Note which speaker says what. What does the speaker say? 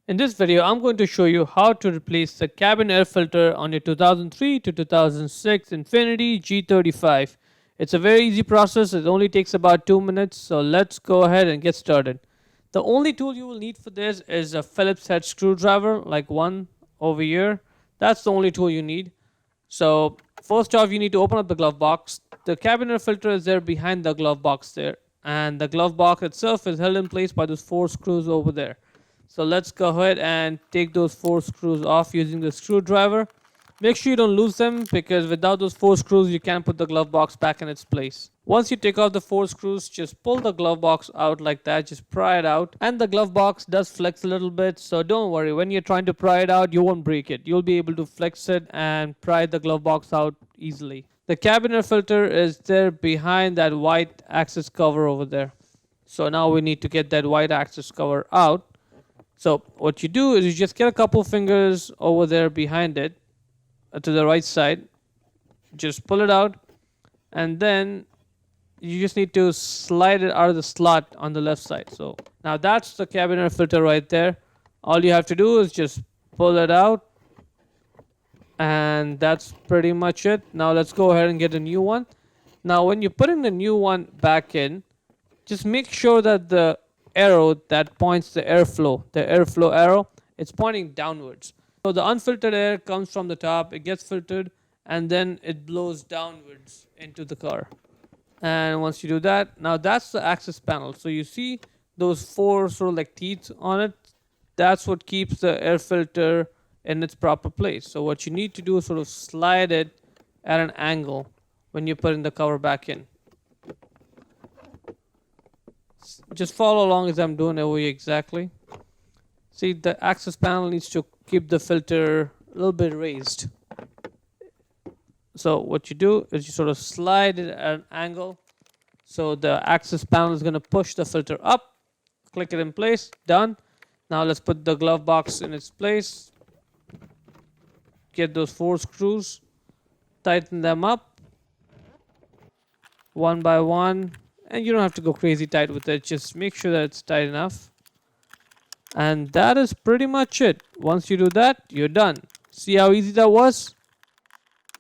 Speaker 1: In this video, I'm going to show you how to replace the cabin air filter on your 2003 to 2006 Infiniti G35. It's a very easy process. It only takes about 2 minutes. So let's go ahead and get started. The only tool you will need for this is a Phillips head screwdriver, like one over here. That's the only tool you need. So first off, you need to open up the glove box. The cabin air filter is there behind the glove box there. And the glove box itself is held in place by those 4 screws over there. So let's go ahead and take those 4 screws off using the screwdriver. Make sure you don't lose them, because without those 4 screws you can't put the glove box back in its place. Once you take off the 4 screws, just pull the glove box out like that, just pry it out. And the glove box does flex a little bit, so don't worry, when you're trying to pry it out you won't break it. You'll be able to flex it and pry the glove box out easily. The cabin air filter is there behind that white access cover over there. So now we need to get that white access cover out. So what you do is you just get a couple fingers over there behind it, to the right side. Just pull it out, and then you just need to slide it out of the slot on the left side. So now that's the cabin air filter right there. All you have to do is just pull it out, and that's pretty much it. Now let's go ahead and get a new one. Now when you're putting the new one back in, just make sure that the arrow that points the airflow arrow, it's pointing downwards. So the unfiltered air comes from the top, it gets filtered, and then it blows downwards into the car. And once you do that, now that's the access panel. So you see those 4 sort of like teeth on it. That's what keeps the air filter in its proper place. So what you need to do is sort of slide it at an angle when you're putting the cover back in. Just follow along as I'm doing over here exactly. See, the access panel needs to keep the filter a little bit raised. So what you do is you sort of slide it at an angle. So the access panel is going to push the filter up. Click it in place. Done. Now let's put the glove box in its place. Get those 4 screws. Tighten them up one by one. And you don't have to go crazy tight with it. Just make sure that it's tight enough. And that is pretty much it. Once you do that, you're done. See how easy that was?